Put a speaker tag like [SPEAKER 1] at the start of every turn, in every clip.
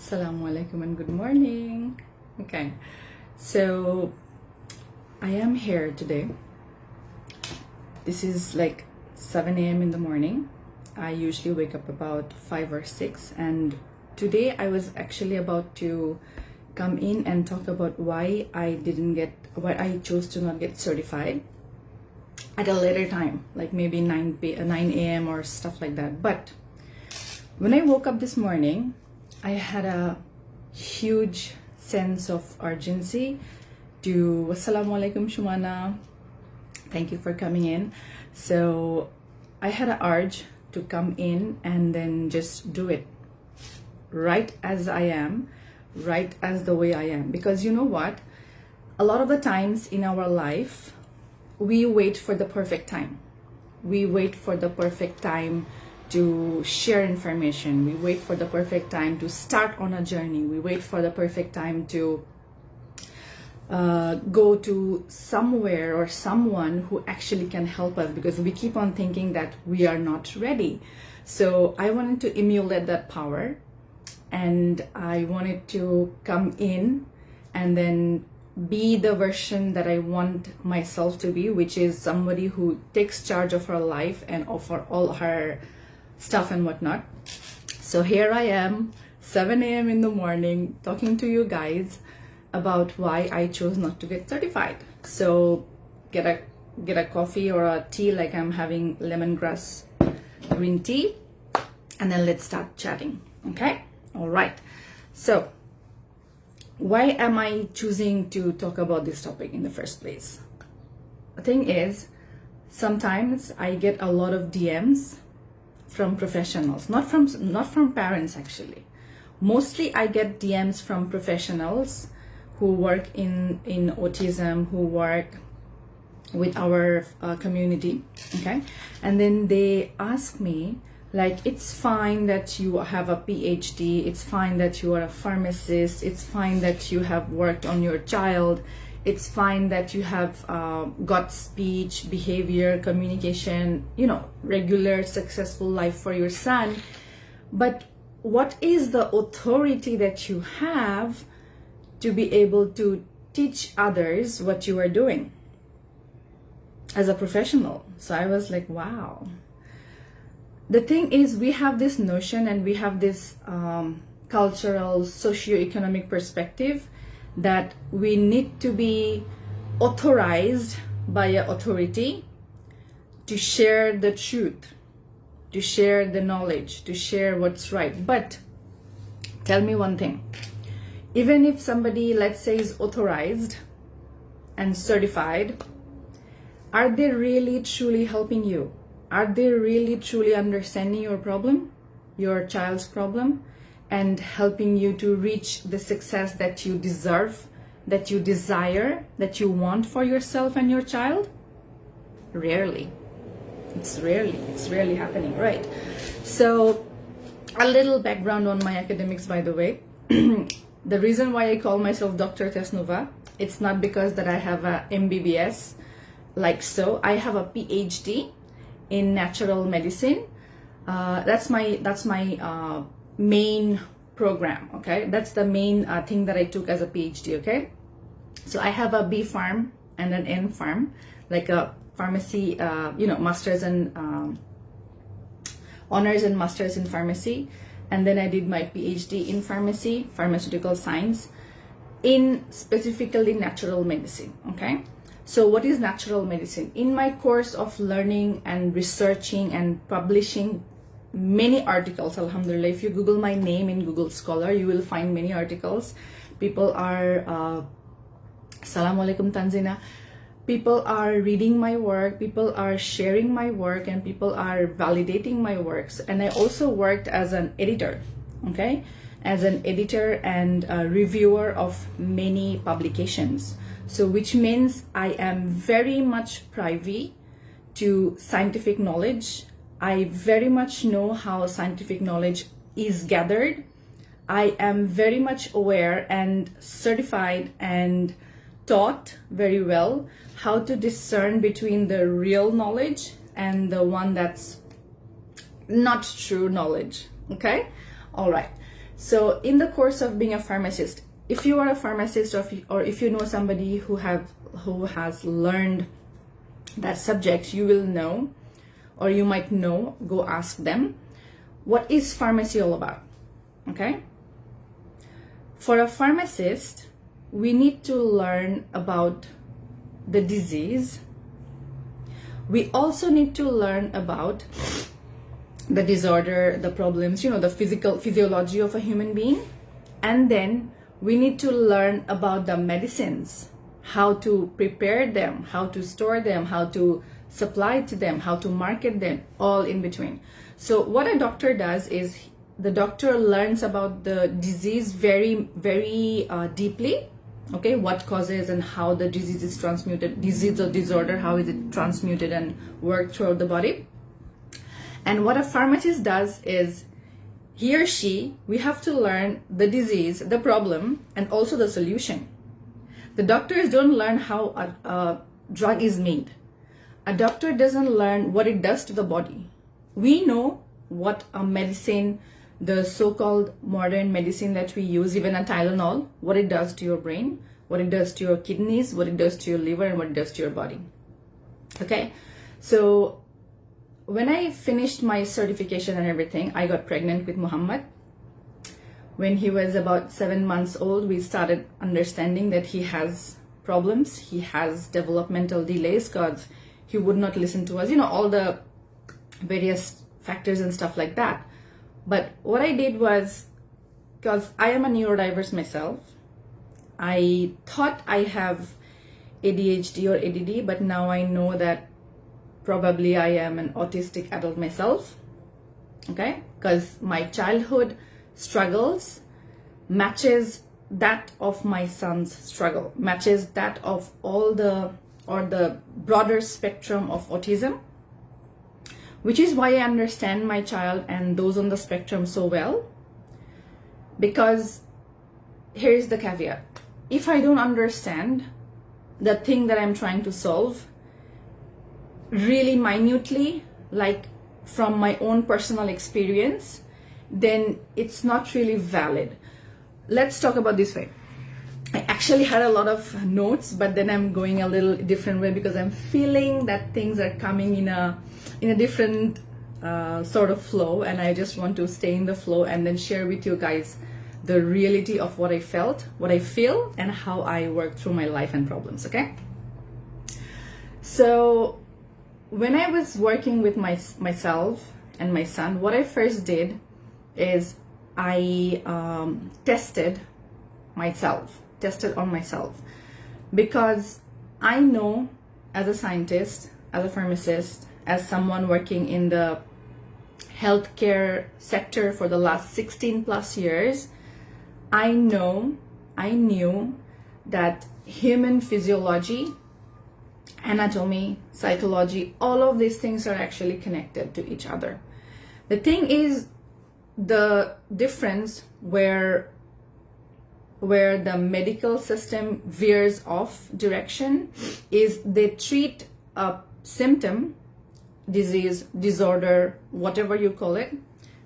[SPEAKER 1] Assalamu alaikum and good morning. Okay, so I am here today. This is like 7 a.m. in the morning. I usually wake up about 5 or 6, and today I was actually about to come in and talk about why I chose to not get certified at a later time, like maybe 9 a.m. or stuff like that. But when I woke up this morning, I had a huge sense of urgency to Assalamu alaikum Shumana. Thank you for coming in. So I had an urge to come in and then just do it right as I am, right as the way I am. Because you know what? A lot of the times in our life, we wait for the perfect time. We wait for the perfect time to share information. We wait for the perfect time to start on a journey. We wait for the perfect time to go to somewhere or someone who actually can help us, because we keep on thinking that we are not ready. So I wanted to emulate that power, and I wanted to come in and then be the version that I want myself to be, which is somebody who takes charge of her life and of all her stuff and whatnot. So here I am, 7 a.m. in the morning, talking to you guys about why I chose not to get certified. So get a coffee or a tea, like I'm having lemongrass green tea, and then let's start chatting. Okay? All right. So why am I choosing to talk about this topic in the first place? The thing is, sometimes I get a lot of DMs from professionals, not from parents actually. Mostly I get DMs from professionals who work in autism, who work with our community, okay? And then they ask me, like, it's fine that you have a PhD, it's fine that you are a pharmacist, it's fine that you have worked on your child, it's fine that you have got speech, behavior, communication, regular successful life for your son. But what is the authority that you have to be able to teach others what you are doing as a professional? So I was like, wow. The thing is, we have this notion and we have this cultural, socio-economic perspective that we need to be authorized by an authority to share the truth, to share the knowledge, to share what's right. But tell me one thing. Even if somebody, let's say, is authorized and certified, are they really truly helping you? Are they really truly understanding your problem, your child's problem, and helping you to reach the success that you deserve, that you desire, that you want for yourself and your child? Rarely. It's rarely happening, right? So a little background on my academics, by the way. The reason why I call myself Dr. Tesnova, it's not because that I have a MBBS, like so. I have a PhD in natural medicine. That's my main program, okay? That's the main thing that I took as a PhD, okay? So I have a B Pharm and an N Pharm, like a pharmacy, masters and honors and masters in pharmacy. And then I did my PhD in pharmacy, pharmaceutical science, in specifically natural medicine, okay? So what is natural medicine? In my course of learning and researching and publishing many articles, alhamdulillah, if you Google my name in Google Scholar, you will find many articles. People are, Assalamu alaikum Tanzina, people are reading my work, people are sharing my work, and people are validating my works. And I also worked as an editor, okay? As an editor and a reviewer of many publications. So which means I am very much privy to scientific knowledge. I very much know how scientific knowledge is gathered. I am very much aware and certified and taught very well how to discern between the real knowledge and the one that's not true knowledge, okay? All right. So in the course of being a pharmacist, if you are a pharmacist, or if you know somebody who has learned that subject, you will know, or you might know, go ask them, what is pharmacy all about? Okay? For a pharmacist, we need to learn about the disease. We also need to learn about the disorder, the problems, the physiology of a human being. And then we need to learn about the medicines, how to prepare them, how to store them, how to supply to them, how to market them, all in between. So what a doctor does is the doctor learns about the disease very, very deeply. Okay, what causes and how the disease is transmuted, disease or disorder, how is it transmuted and worked throughout the body. And what a pharmacist does is he or she, we have to learn the disease, the problem, and also the solution. The doctors don't learn how a drug is made. A doctor doesn't learn what it does to the body. We know what a medicine, the so-called modern medicine that we use, even a Tylenol, what it does to your brain, what it does to your kidneys, what it does to your liver, and what it does to your body. Okay, so when I finished my certification and everything, I got pregnant with Muhammad. When he was about 7 months old, we started understanding that he has problems, he has developmental delays, because he would not listen to us, all the various factors and stuff like that. But what I did was, because I am a neurodiverse myself, I thought I have ADHD or ADD, but now I know that probably I am an autistic adult myself. Okay, because my childhood struggles matches that of my son's struggle, matches that of the broader spectrum of autism, which is why I understand my child and those on the spectrum so well. Because here's the caveat: if I don't understand the thing that I'm trying to solve really minutely, like from my own personal experience, then it's not really valid. Let's talk about this way. I actually had a lot of notes, but then I'm going a little different way because I'm feeling that things are coming in a different sort of flow, and I just want to stay in the flow and then share with you guys the reality of what I felt, what I feel, and how I work through my life and problems. Okay, so when I was working with myself and my son, what I first did is I tested on myself, because I know, as a scientist, as a pharmacist, as someone working in the healthcare sector for the last 16 plus years, I knew that human physiology, anatomy, psychology, all of these things are actually connected to each other. The thing is, the difference where the medical system veers off direction is they treat a symptom, disease, disorder, whatever you call it,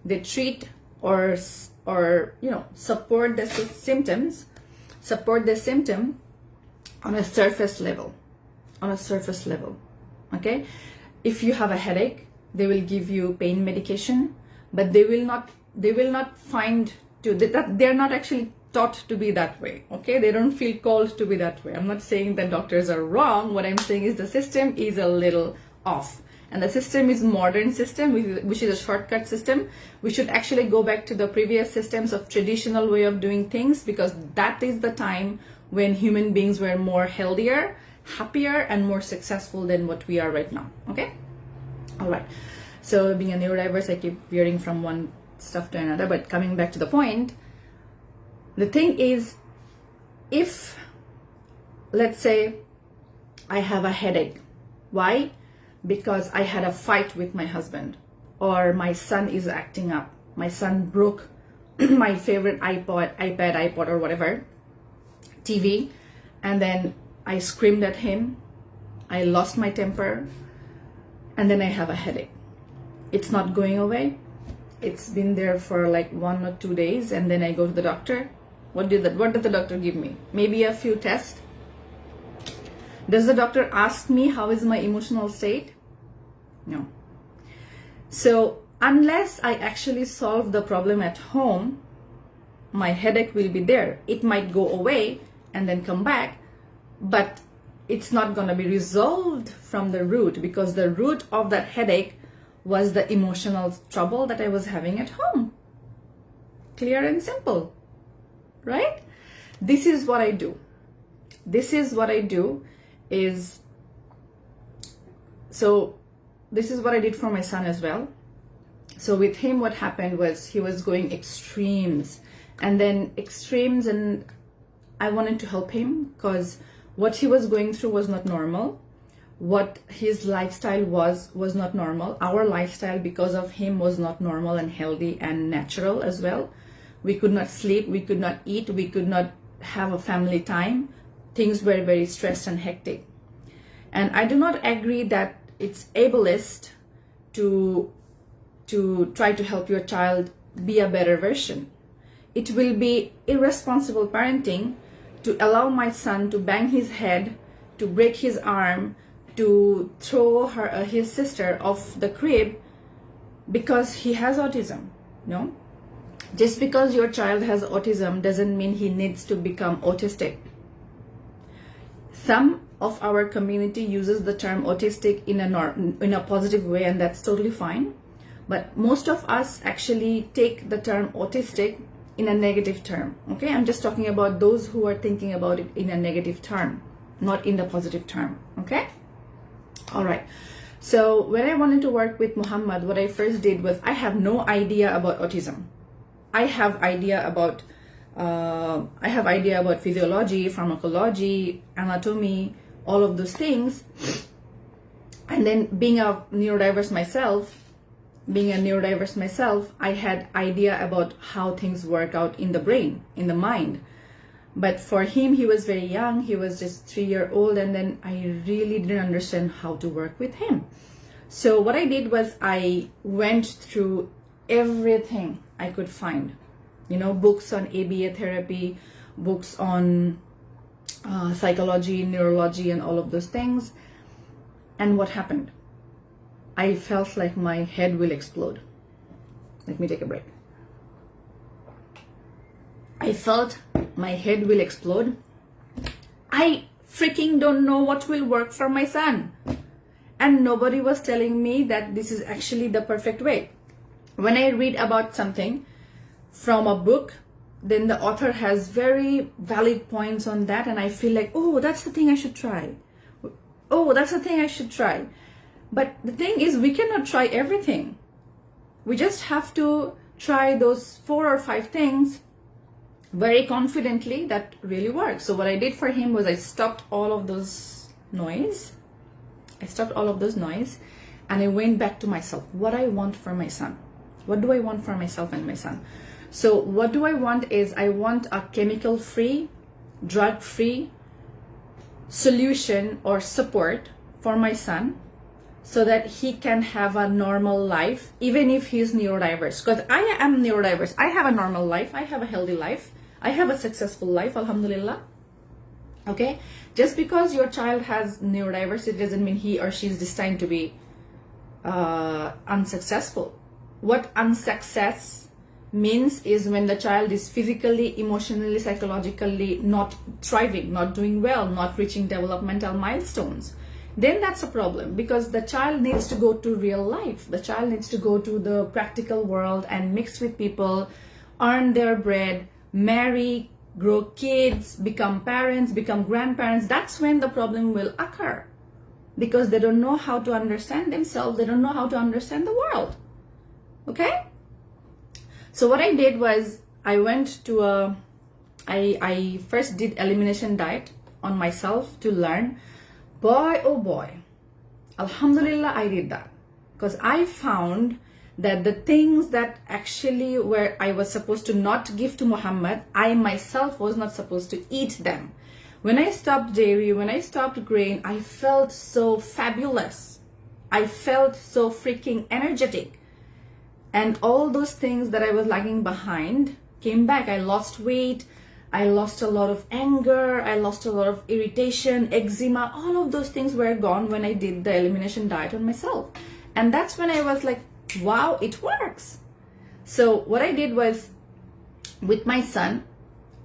[SPEAKER 1] they treat or support the symptom on a surface level. Okay, if you have a headache, they will give you pain medication, but they will not find that they're not actually taught to be that way. Okay, they don't feel called to be that way. I'm not saying that doctors are wrong. What I'm saying is the system is a little off, and the system is modern system, which is a shortcut system. We should actually go back to the previous systems of traditional way of doing things, because that is the time when human beings were more healthier, happier, and more successful than what we are right now. Okay, all right. So being a neurodiverse, I keep veering from one stuff to another, but coming back to the point, the thing is, if let's say I have a headache, why? Because I had a fight with my husband, or my son is acting up, my son broke my favorite iPad, or whatever, TV, and then I screamed at him, I lost my temper, and then I have a headache. It's not going away. It's been there for like 1 or 2 days, and then I go to the doctor. What did the doctor give me? Maybe a few tests. Does the doctor ask me how is my emotional state? No. So unless I actually solve the problem at home, my headache will be there. It might go away and then come back, but it's not going to be resolved from the root, because the root of that headache was the emotional trouble that I was having at home. Clear and simple, right? This is what I do. This is what I do is, so this is what I did for my son as well. So with him, what happened was he was going extremes, and I wanted to help him because what he was going through was not normal. What his lifestyle was not normal. Our lifestyle, because of him, was not normal and healthy and natural as well. We could not sleep, we could not eat, we could not have a family time. Things were very stressed and hectic. And I do not agree that it's ableist to try to help your child be a better version. It will be irresponsible parenting to allow my son to bang his head, to break his arm, to throw his sister off the crib because he has autism. No? Just because your child has autism doesn't mean he needs to become autistic. Some of our community uses the term autistic in a positive way, and that's totally fine. But most of us actually take the term autistic in a negative term. Okay, I'm just talking about those who are thinking about it in a negative term, not in the positive term. Okay, all right. So when I wanted to work with Muhammad, what I first did was, I have no idea about autism. I have idea about physiology, pharmacology, anatomy, all of those things. And then being a neurodiverse myself, I had idea about how things work out in the brain, in the mind. But for him, he was very young. He was just 3-year old, and then I really didn't understand how to work with him. So what I did was I went through everything I could find. You know, books on ABA therapy, books on psychology, neurology, and all of those things. And what happened? I felt like my head will explode. Let me take a break. I felt my head will explode. I freaking don't know what will work for my son. And nobody was telling me that this is actually the perfect way. When I read about something from a book, then the author has very valid points on that, and I feel like, oh, that's the thing I should try. Oh, that's the thing I should try. But the thing is, we cannot try everything. We just have to try those 4 or 5 things very confidently that really works. So what I did for him was I stopped all of those noise. And I went back to myself. What I want for my son. What do I want for myself and my son? So what do I want is, I want a chemical-free, drug-free solution or support for my son, so that he can have a normal life, even if he's neurodiverse. Because I am neurodiverse. I have a normal life. I have a healthy life. I have a successful life, alhamdulillah. Okay? Just because your child has neurodiversity doesn't mean he or she is destined to be unsuccessful. What unsuccess means is when the child is physically, emotionally, psychologically not thriving, not doing well, not reaching developmental milestones. Then that's a problem, because the child needs to go to real life. The child needs to go to the practical world and mix with people, earn their bread, marry, grow kids, become parents, become grandparents. That's when the problem will occur, because they don't know how to understand themselves. They don't know how to understand the world. Okay? So what I did was, I first did elimination diet on myself to learn. Boy, oh boy, alhamdulillah, I did that, because I found that the things that actually were I was supposed to not give to Muhammad, I myself was not supposed to eat them. When I stopped dairy, when I stopped grain, I felt so fabulous. I felt so freaking energetic. And all those things that I was lagging behind came back. I lost weight, I lost a lot of anger, I lost a lot of irritation, eczema, all of those things were gone when I did the elimination diet on myself. And that's when I was like, wow, it works. So what I did was, with my son,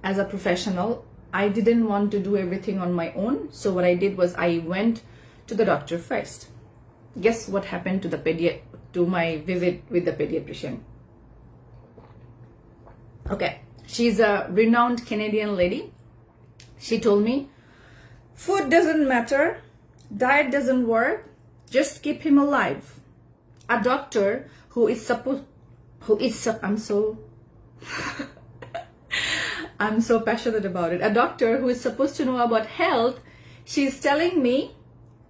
[SPEAKER 1] as a professional, I didn't want to do everything on my own. So what I did was I went to the doctor first. Guess what happened to my visit with the pediatrician? Okay, she's a renowned Canadian lady. She told me, food doesn't matter, diet doesn't work, just keep him alive. A doctor I'm so passionate about it. A doctor who is supposed to know about health, she's telling me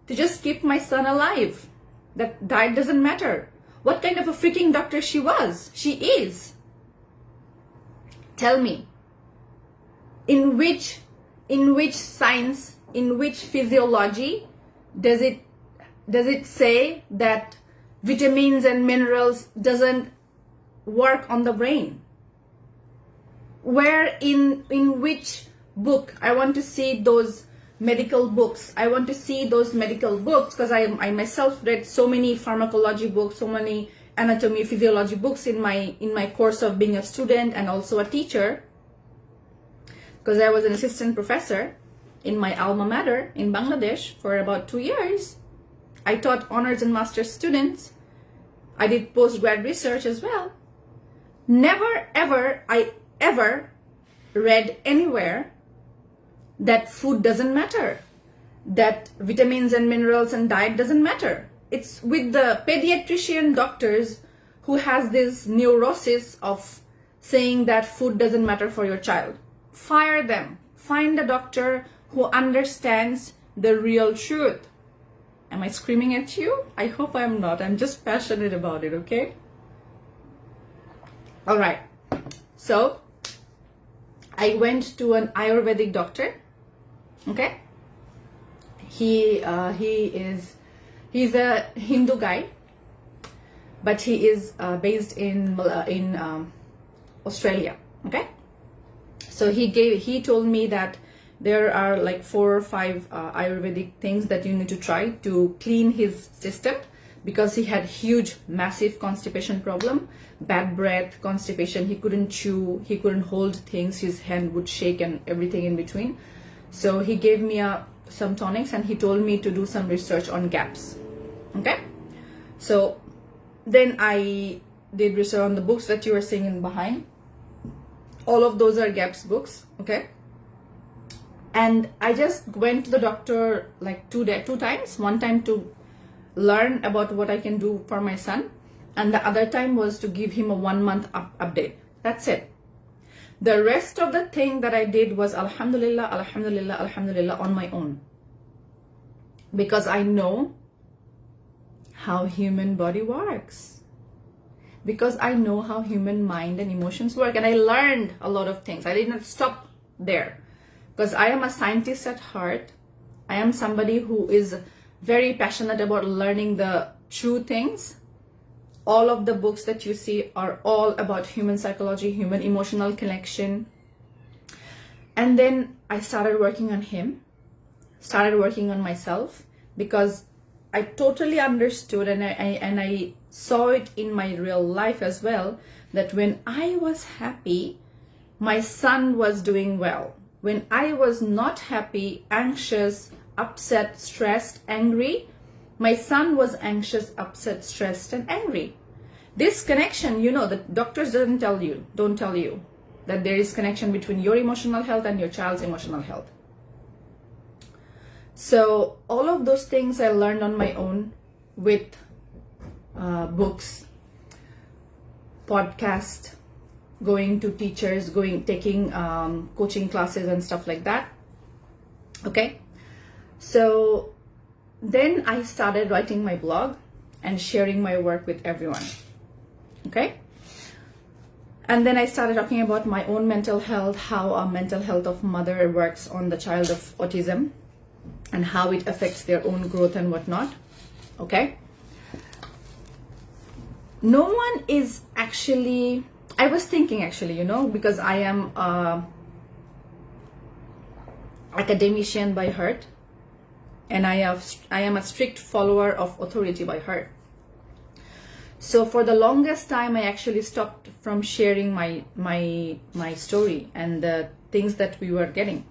[SPEAKER 1] to just keep my son alive. That diet doesn't matter. What kind of a freaking doctor she is. Tell me, in which science, in which physiology does it say that vitamins and minerals doesn't work on the brain? Where in which book? I want to see those medical books. I want to see those medical books because I myself read so many pharmacology books, so many anatomy, physiology books in my course of being a student and also a teacher, because I was an assistant professor in my alma mater in Bangladesh for about 2 years. I taught honors and master's students. I did postgrad research as well. Never ever read anywhere that food doesn't matter, that vitamins and minerals and diet doesn't matter. It's with the pediatrician doctors who has this neurosis of saying that food doesn't matter for your child. Fire them. Find a doctor who understands the real truth. Am I screaming at you? I hope I'm not. I'm just passionate about it, okay? All right. So I went to an Ayurvedic doctor. Okay. He's a Hindu guy, but he is based in Australia. Okay. So he told me that there are like 4 or 5 Ayurvedic things that you need to try to clean his system, because he had huge, massive constipation problem, bad breath, constipation. He couldn't chew, he couldn't hold things, his hand would shake and everything in between. So he gave me some tonics and he told me to do some research on gaps. Okay, so then I did research on the books that you are seeing in behind. All of those are gaps books. Okay, and I just went to the doctor like 2 times. One time to learn about what I can do for my son, and the other time was to give him a 1-month update. That's it. The rest of the thing that I did was alhamdulillah, alhamdulillah, alhamdulillah on my own, because I know how human body works, because I know how human mind and emotions work, and I learned a lot of things. I did not stop there, because I am a scientist at heart. I am somebody who is very passionate about learning the true things. All of the books that you see are all about human psychology, human emotional connection. And then I started working on him, started working on myself, because I totally understood and I saw it in my real life as well, that when I was happy, my son was doing well. When I was not happy, anxious, upset, stressed, angry, my son was anxious, upset, stressed, and angry. This connection, you know, the doctors don't tell you that there is connection between your emotional health and your child's emotional health. So all of those things I learned on my own with books, podcast, going to teachers, taking coaching classes and stuff like that. Okay. So then I started writing my blog and sharing my work with everyone. Okay. And then I started talking about my own mental health, how a mental health of mother works on the child of autism, and how it affects their own growth and whatnot. Okay. no one is actually, I was thinking actually, because I am academician by heart, and I am a strict follower of authority by heart. So for the longest time, I actually stopped from sharing my story and the things that we were getting,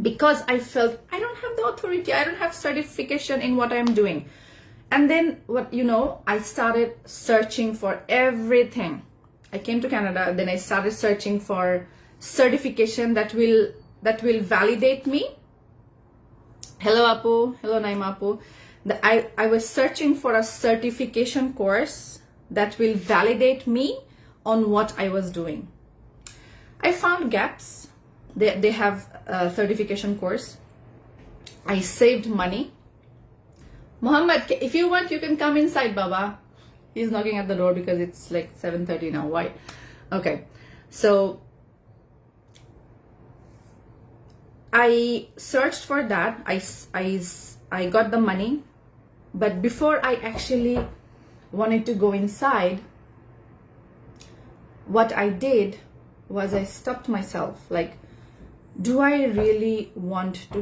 [SPEAKER 1] because I felt I don't have the authority, I don't have certification in what I'm doing. And then I started searching for everything. I came to Canada, then I started searching for certification that will validate me. Hello Apu, hello Naima Apu. I was searching for a certification course that will validate me on what I was doing. I found gaps. They have a certification course. I saved money. Muhammad, if you want, you can come inside, Baba. He's knocking at the door because it's like 7:30 now. Why? Okay. So I searched for that. I got the money. But before I actually wanted to go inside, what I did was I stopped myself. Like, do I really want to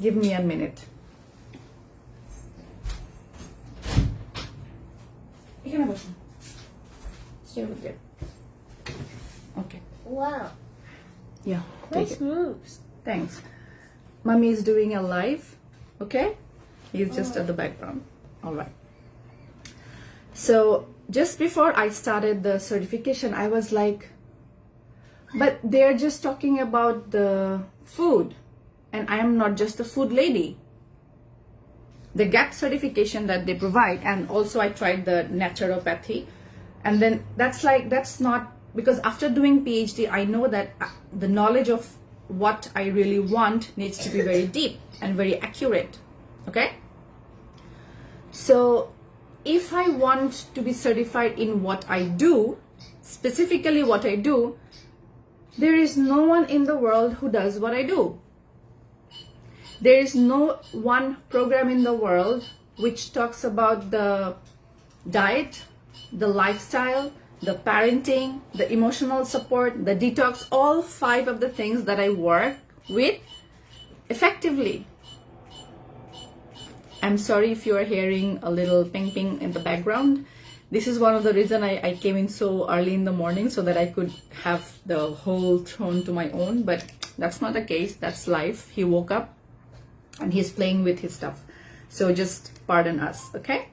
[SPEAKER 1] give me a minute. Stay over there. Okay.
[SPEAKER 2] Wow.
[SPEAKER 1] Yeah.
[SPEAKER 2] Nice moves.
[SPEAKER 1] Thanks. Mommy is doing a live. Okay? He's just at the background. All right. So just before I started the certification, I was like, but they're just talking about the food, and I am not just a food lady. The GAP certification that they provide, and also I tried the naturopathy, and then that's not, because after doing PhD, I know that the knowledge of what I really want needs to be very deep and very accurate. Okay? So if I want to be certified in what I do, specifically what I do, there is no one in the world who does what I do. There is no one program in the world which talks about the diet, the lifestyle, the parenting, the emotional support, the detox, all 5 of the things that I work with effectively. I'm sorry if you are hearing a little ping ping in the background. This is one of the reasons I came in so early in the morning, so that I could have the whole throne to my own, but that's not the case. That's life. He woke up and he's playing with his stuff. So just pardon us, okay?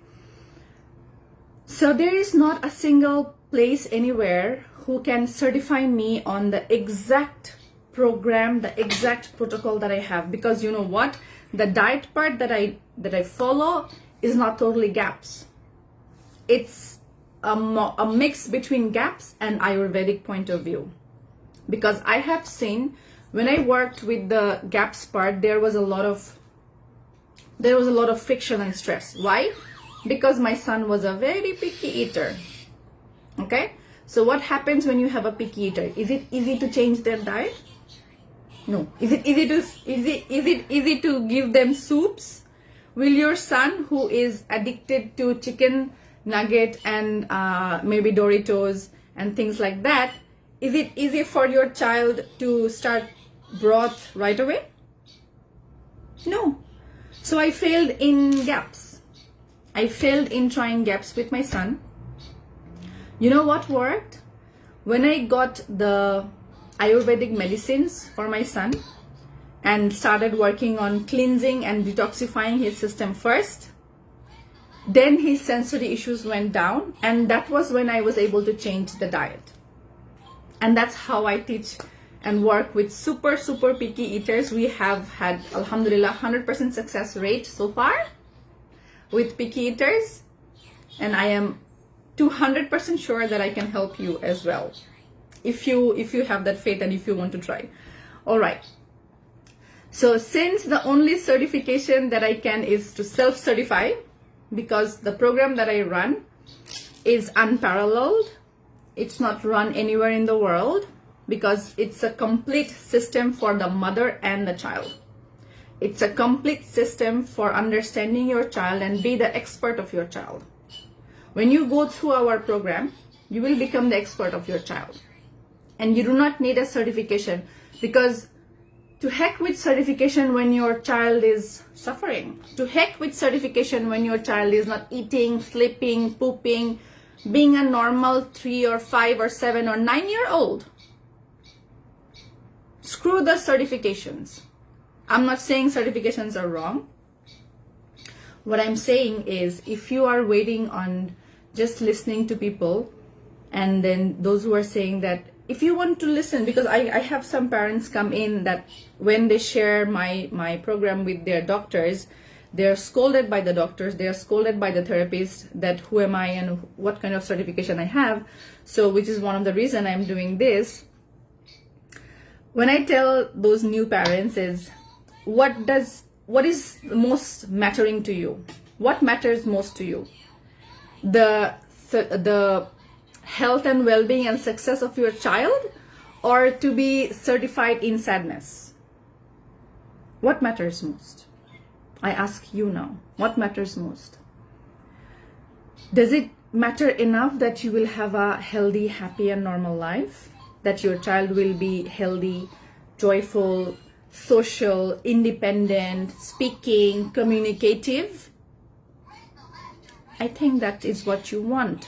[SPEAKER 1] So there is not a single place anywhere who can certify me on the exact program, the exact protocol that I have, because you know what? The diet part that I follow is not totally GAPS. It's a mix between GAPS and Ayurvedic point of view. Because I have seen, when I worked with the GAPS part, there was a lot of friction and stress. Why? Because my son was a very picky eater. Okay? So what happens when you have a picky eater? Is it easy to change their diet? No. Is it easy to give them soups? Will your son, who is addicted to chicken nugget and maybe Doritos and things like that, is it easy for your child to start broth right away? No. So I failed in GAPS. I failed in trying GAPS with my son. You know what worked? When I got the Ayurvedic medicines for my son and started working on cleansing and detoxifying his system first, then his sensory issues went down, and that was when I was able to change the diet. And that's how I teach and work with super picky eaters. We have had, alhamdulillah, 100% success rate so far with picky eaters, and I am 200% sure that I can help you as well, if you have that faith and if you want to try. All right. So since the only certification that I can is to self-certify, because the program that I run is unparalleled, it's not run anywhere in the world, because it's a complete system for the mother and the child. It's a complete system for understanding your child and be the expert of your child. When you go through our program, you will become the expert of your child. And you do not need a certification, because to heck with certification when your child is suffering. To heck with certification when your child is not eating, sleeping, pooping, being a normal 3 or 5 or 7 or 9-year-old. Screw the certifications. I'm not saying certifications are wrong. What I'm saying is, if you are waiting on just listening to people, and then those who are saying that, if you want to listen, because I have some parents come in that when they share my program with their doctors, they're scolded by the doctors, they're scolded by the therapist that who am I and what kind of certification I have. So which is one of the reason I'm doing this. When I tell those new parents is, what is most mattering to you? What matters most to you? The health and well-being and success of your child, or to be certified in sadness? What matters most? I ask you now, what matters most? Does it matter enough that you will have a healthy, happy and normal life? That your child will be healthy, joyful, social, independent, speaking, communicative? I think that is what you want.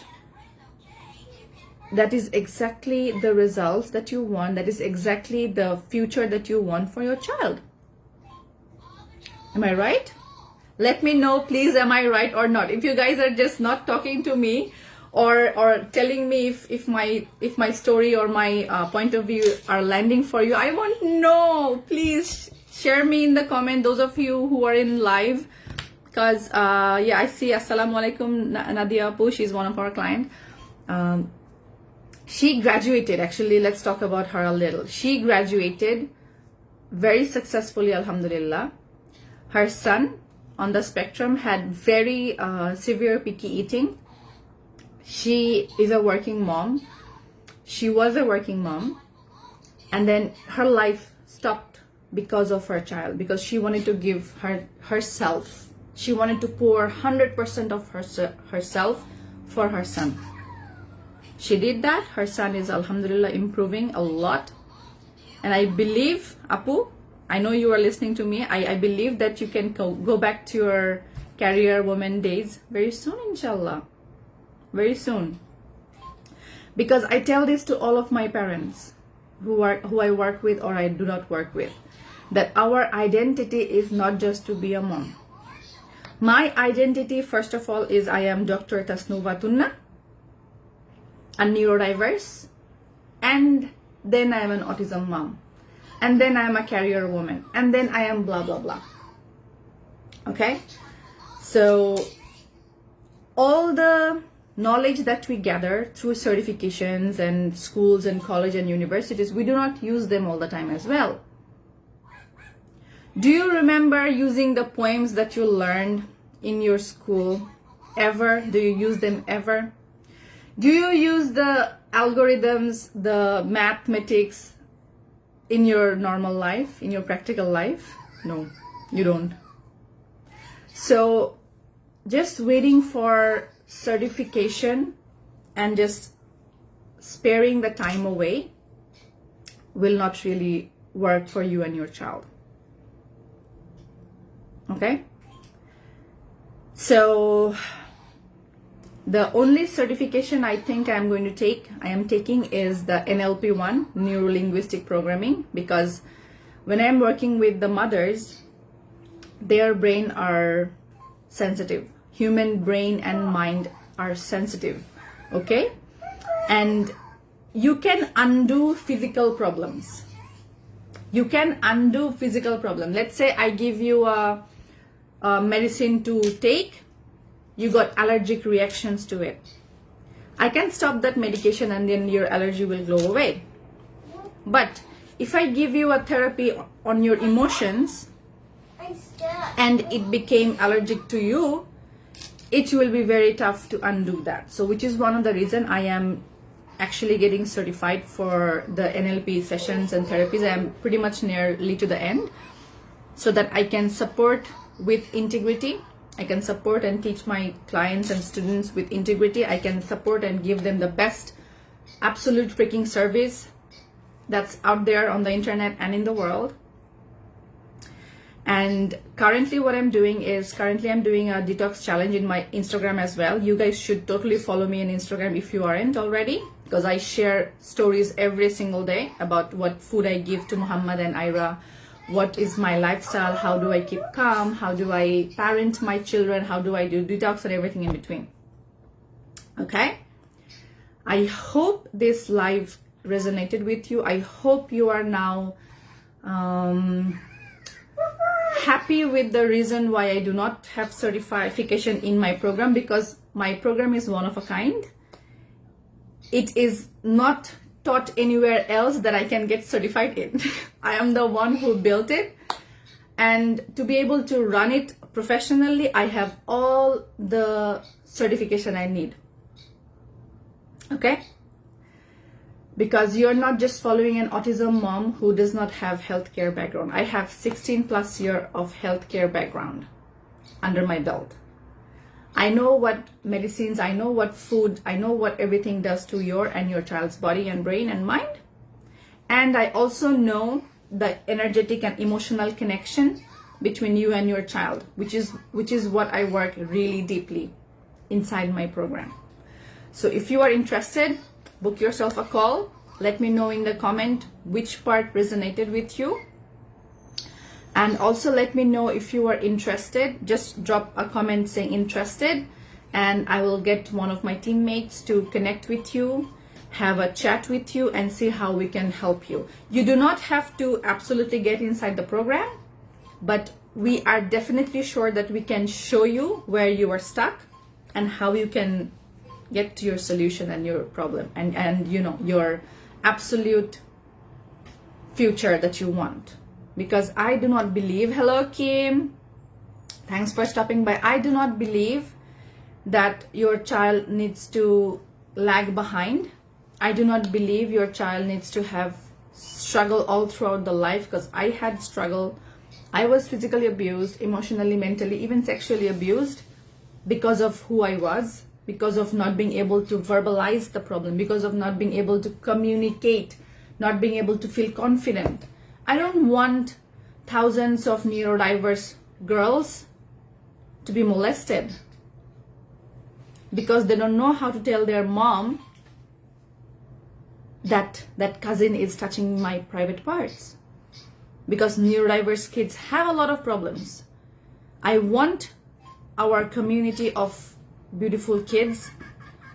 [SPEAKER 1] That is exactly the results that you want. That is exactly the future that you want for your child. Am I right? Let me know, please, am I right or not? If you guys are just not talking to me or telling me if my story or my point of view are landing for you, I want to know. Please share me in the comment, those of you who are in live, because yeah, I see. Assalamu alaikum, Nadia Apu, she's one of our clients. She graduated, actually, let's talk about her a little. She graduated very successfully, alhamdulillah. Her son on the spectrum had very severe picky eating. She is a working mom. She was a working mom. And then her life stopped because of her child, because she wanted to give herself. She wanted to pour 100% of herself for her son. She did that. Her son is, alhamdulillah, improving a lot. And I believe, Apu, I know you are listening to me. I believe that you can go back to your career woman days very soon, inshallah. Very soon. Because I tell this to all of my parents who I work with or I do not work with, that our identity is not just to be a mom. My identity, first of all, is I am Dr. Tasnuva Tunna, a neurodiverse, and then I am an autism mom, and then I am a career woman, and then I am blah blah blah. Okay, so all the knowledge that we gather through certifications and schools and college and universities, we do not use them all the time as well. Do you remember using the poems that you learned in your school ever? Do you use them ever? Do you use the algorithms, the mathematics in your normal life, in your practical life? No, you don't. So just waiting for certification and just sparing the time away will not really work for you and your child. Okay? So the only certification I think I am taking is the NLP one, Neuro-Linguistic Programming, because when I'm working with the mothers, their brain are sensitive. Human brain and mind are sensitive, okay? And you can undo physical problems. You can undo physical problem. Let's say I give you a medicine to take, you got allergic reactions to it. I can stop that medication and then your allergy will go away. But if I give you a therapy on your emotions and it became allergic to you, it will be very tough to undo that. So which is one of the reason I am actually getting certified for the NLP sessions and therapies. I am pretty much nearly to the end, so that I can support with integrity I can support and teach my clients and students with integrity. I can support and give them the best absolute freaking service that's out there on the internet and in the world. And currently what I'm doing is, I'm doing a detox challenge in my Instagram as well. You guys should totally follow me on Instagram if you aren't already, because I share stories every single day about what food I give to Muhammad and Ira, what is my lifestyle, how do I keep calm, how do I parent my children, how do I do detox, and everything in between. Okay? I hope this live resonated with you. I hope you are now happy with the reason why I do not have certification in my program, because my program is one of a kind. It is not taught anywhere else that I can get certified in. I am the one who built it, and to be able to run it professionally, I have all the certification I need. Okay? Because you're not just following an autism mom who does not have healthcare background. I have 16 plus years of healthcare background under my belt. I know what medicines, I know what food, I know what everything does to your and your child's body and brain and mind. And I also know the energetic and emotional connection between you and your child, which is what I work really deeply inside my program. So if you are interested, book yourself a call. Let me know in the comment which part resonated with you. And also let me know if you are interested. Just drop a comment saying interested, and I will get one of my teammates to connect with you, have a chat with you, and see how we can help you. You do not have to absolutely get inside the program, but we are definitely sure that we can show you where you are stuck and how you can get to your solution and your problem and you know, your absolute future that you want. Because I do not believe, hello Kim, thanks for stopping by. I do not believe that your child needs to lag behind. I do not believe your child needs to have struggle all throughout the life, because I had struggle. I was physically abused, emotionally, mentally, even sexually abused because of who I was, because of not being able to verbalize the problem, because of not being able to communicate, not being able to feel confident. I don't want thousands of neurodiverse girls to be molested because they don't know how to tell their mom that that cousin is touching my private parts. Because neurodiverse kids have a lot of problems. I want our community of beautiful kids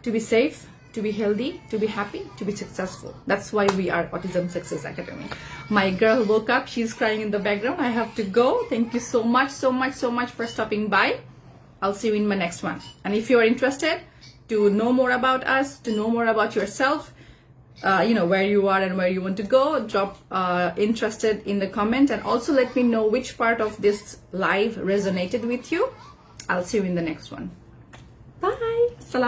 [SPEAKER 1] to be safe, to be healthy, to be happy, to be successful. That's why we are Autism Success Academy. My girl woke up, she's crying in the background. I have to go. Thank you so much for stopping by. I'll see you in my next one. And if you are interested to know more about us, to know more about yourself, you know, where you are and where you want to go, drop interested in the comment, and also let me know which part of this live resonated with you. I'll see you in the next one. Bye. Salam.